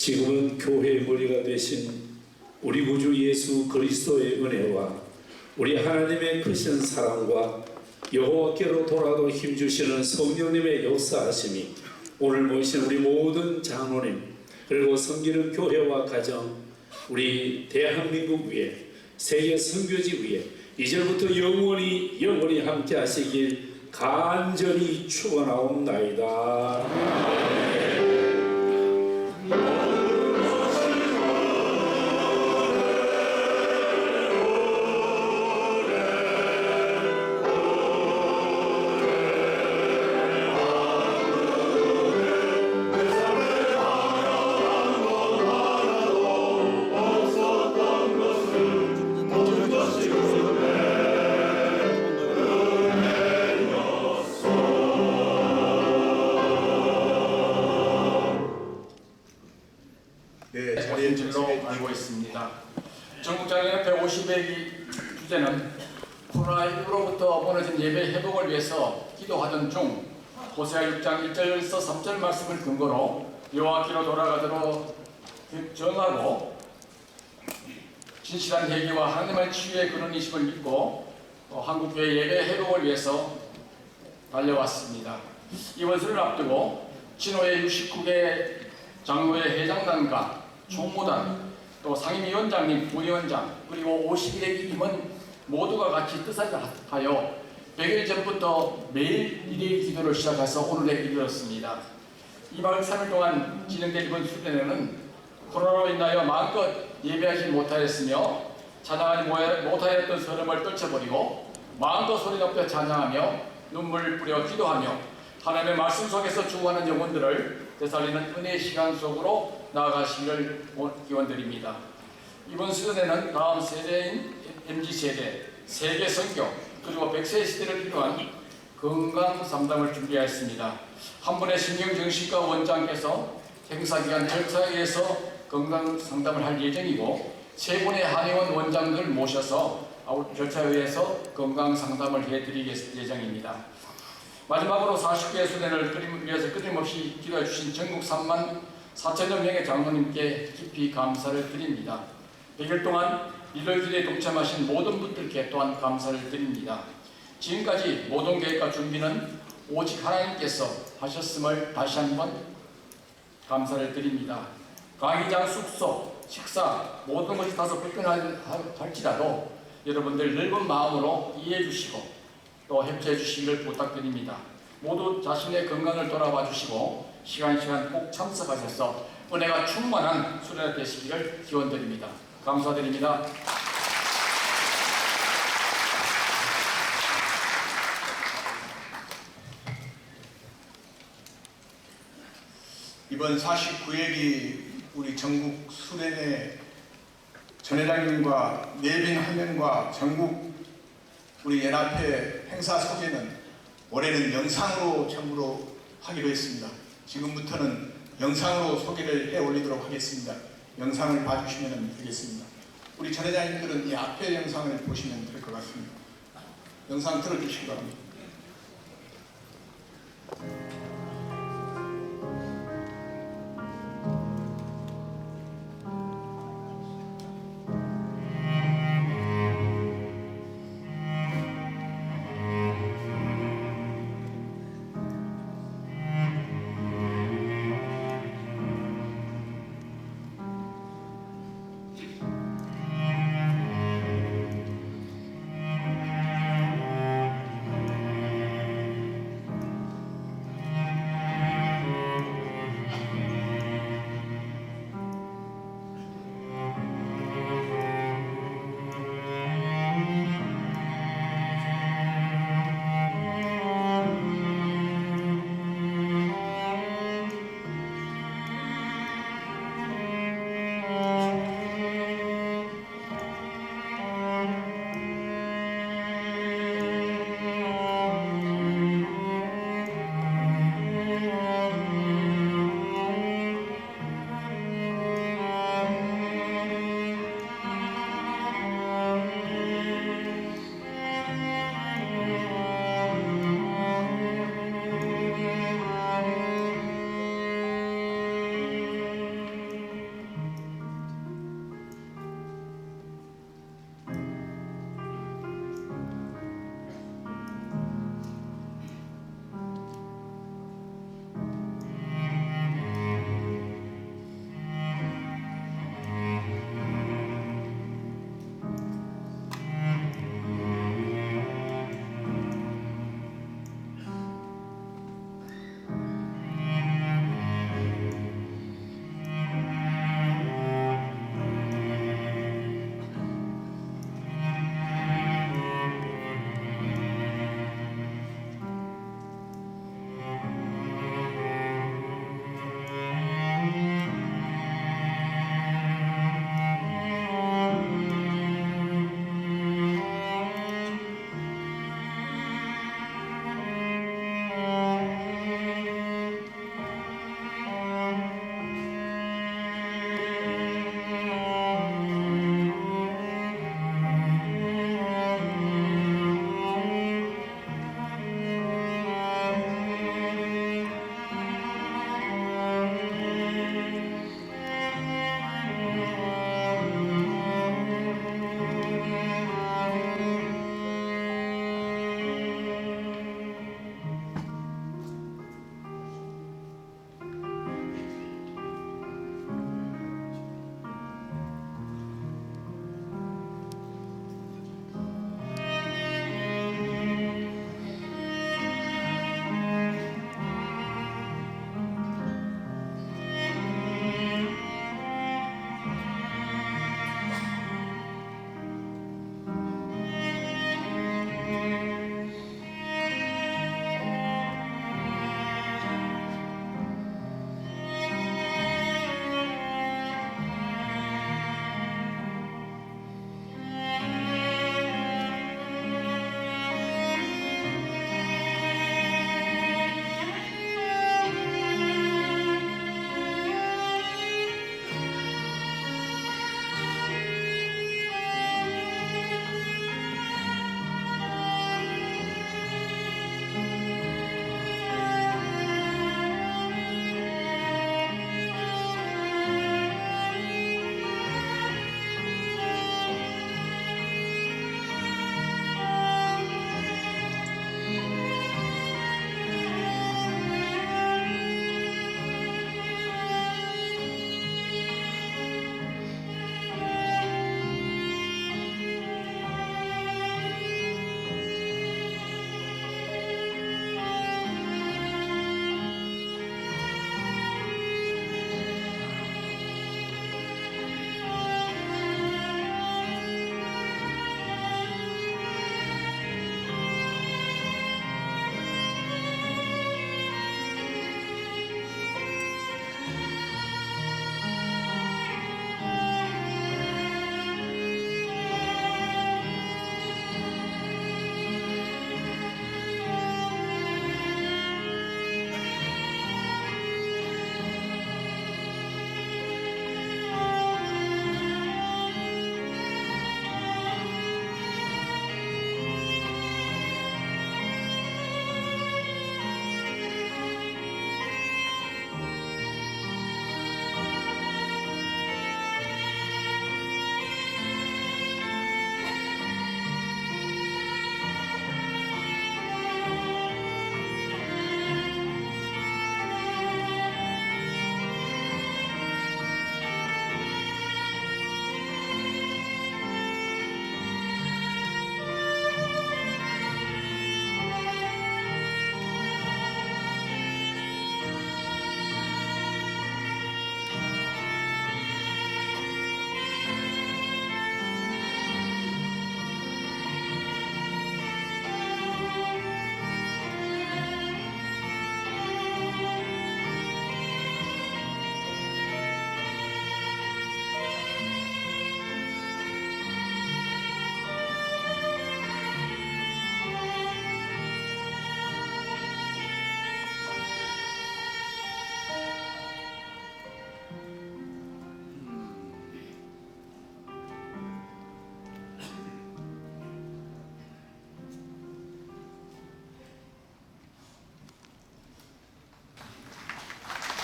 지금은 교회의 머리가 되신 우리 구주 예수 그리스도의 은혜와 우리 하나님의 크신 사랑과 여호와께로 돌아도 힘주시는 성령님의 역사하심이 오늘 모이신 우리 모든 장로님 그리고 섬기는 교회와 가정 우리 대한민국 위에 세계 선교지 위에 이제부터 영원히 함께 하시길 간절히 축원하옵나이다. 네, 줄로 알고 있습니다. 전국장애협회 50회기 주제는 코로나19로부터 무너진 예배 회복을 위해서 기도하던 중 호세아 6장 1절에서 3절 말씀을 근거로 여호와께로 돌아가도록 정하고 진실한 회개와 하나님의 치유의 근원이심을 믿고 한국교회 예배 회복을 위해서 달려왔습니다. 이 원수를 앞두고 진호회 69개 장로회 회장단과 총무단 또 상임위원장님, 부위원장 그리고 51회 임원 모두가 같이 뜻하여 100일 전부터 매일 1일 기도를 시작해서 오늘에 이르렀습니다. 2박 3일 동안 진행된 이번 수련회는 코로나로 인하여 마음껏 예배하지 못하였으며 찬양하지 못하였던 서름을 떨쳐버리고 마음껏 소리 높여 찬양하며 눈물 뿌려 기도하며 하나님의 말씀 속에서 죽어가는 영혼들을 되살리는 은혜의 시간 속으로 나아가시기를 기원드립니다. 이번 수련회는 다음 세대인 MZ세대, 세계 선교, 그리고 100세 시대를 필요한 건강 상담을 준비하였습니다. 한 분의 신경정신과 원장께서 행사기간 절차에 의해서 건강 상담을 할 예정이고, 세 분의 한의원 원장들 모셔서 절차에 의해서 건강 상담을 해드릴 예정입니다. 마지막으로 49회 수련회를 위해서 끊임없이 기도해 주신 전국 3만 4천여 명의 장로님께 깊이 감사를 드립니다. 100일 동안 일요일에 동참하신 모든 분들께 또한 감사를 드립니다. 지금까지 모든 계획과 준비는 오직 하나님께서 하셨음을 다시 한번 감사를 드립니다. 강의장, 숙소, 식사 모든 것이 다소 불편할지라도 여러분들 넓은 마음으로 이해해 주시고 또 협조해 주시기를 부탁드립니다. 모두 자신의 건강을 돌아봐 주시고 시간 꼭 참석하셔서 은혜가 충만한 수련회 되시기를 기원드립니다. 감사드립니다. 이번 49회기 우리 전국 수련회 전회장님과 내빈 화면과 전국 우리 연합회 행사 소개는 올해는 영상으로 전부로 하기로 했습니다. 지금부터는 영상으로 소개를 해 올리도록 하겠습니다. 영상을 봐주시면 되겠습니다. 우리 전회장님들은 이 앞에 영상을 보시면 될 것 같습니다. 영상 틀어주시기 바랍니다.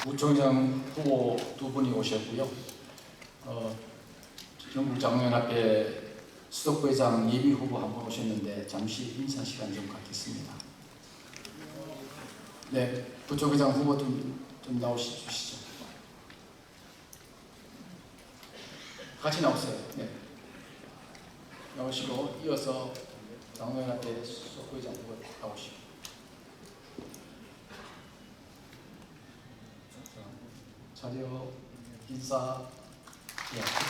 부총장 후보 두 분이 오셨고요. 전국장로연합회 수석부회장 예비 후보 한 분 오셨는데 잠시 인사 시간 좀 갖겠습니다. 네, 부총장 후보 좀 나오시죠. 같이 나오세요. 네. 나오시고 이어서 장로연합회 수석부회장 후보 나오시고. 자료 인사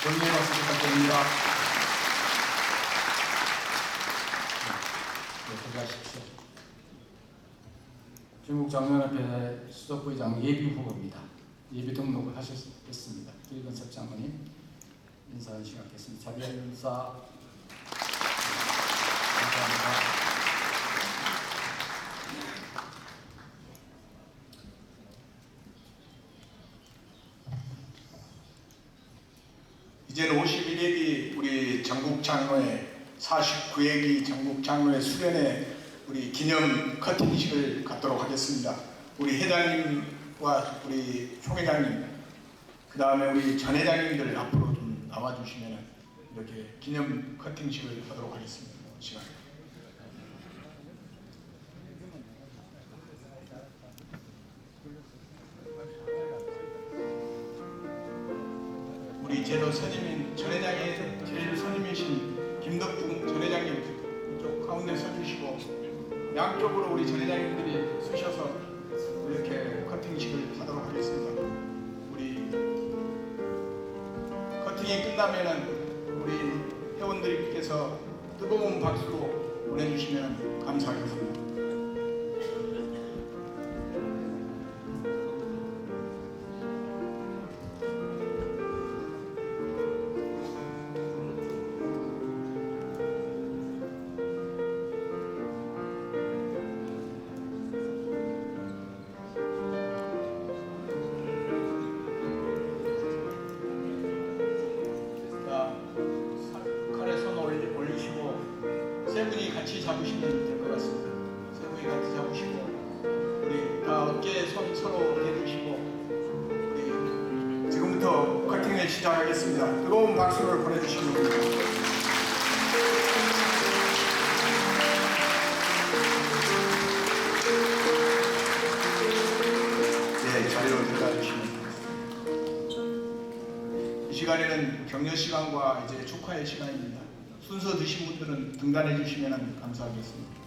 본인의 말씀 부탁드립니다. 들어가십시오. 중국장로연합회 수석부회장 예비 후보입니다. 예비 등록을 하셨습니다. 길건섭 장로님 인사 시간 갖겠습니다. 자료 인사 감사합니다. 이제는 51회기 우리 전국 장로회 49회기 전국 장로회 수련회 우리 기념 커팅식을 갖도록 하겠습니다. 우리 회장님과 우리 총회장님, 그 다음에 우리 전 회장님들 앞으로 좀 나와주시면 이렇게 기념 커팅식을 하도록 하겠습니다. 시간. 우리 제도 선임인 전 회장의 제일 선임이신 김덕중 전 회장님 이쪽 가운데 서주시고 양쪽으로 우리 전 회장님들이 서셔서 이렇게 커팅식을 하도록 하겠습니다. 우리 커팅이 끝나면은 우리 회원들께서 뜨거운 박수로 보내주시면 감사하겠습니다. 칼에 손 올리시고 세 분이 같이 잡으시면 될 것 같습니다. 세 분이 같이 잡으시고 우리 다 어깨에 손 서로 대주시고 우리 지금부터 커팅을 시작하겠습니다. 뜨거운 박수를 보내주시면 됩니다. 네, 자리로 들어가 주시면 됩니다. 이 시간에는 격려 시간과 이제 축하의 시간입니다. 순서 드신 분들은 등단해 주시면 감사하겠습니다.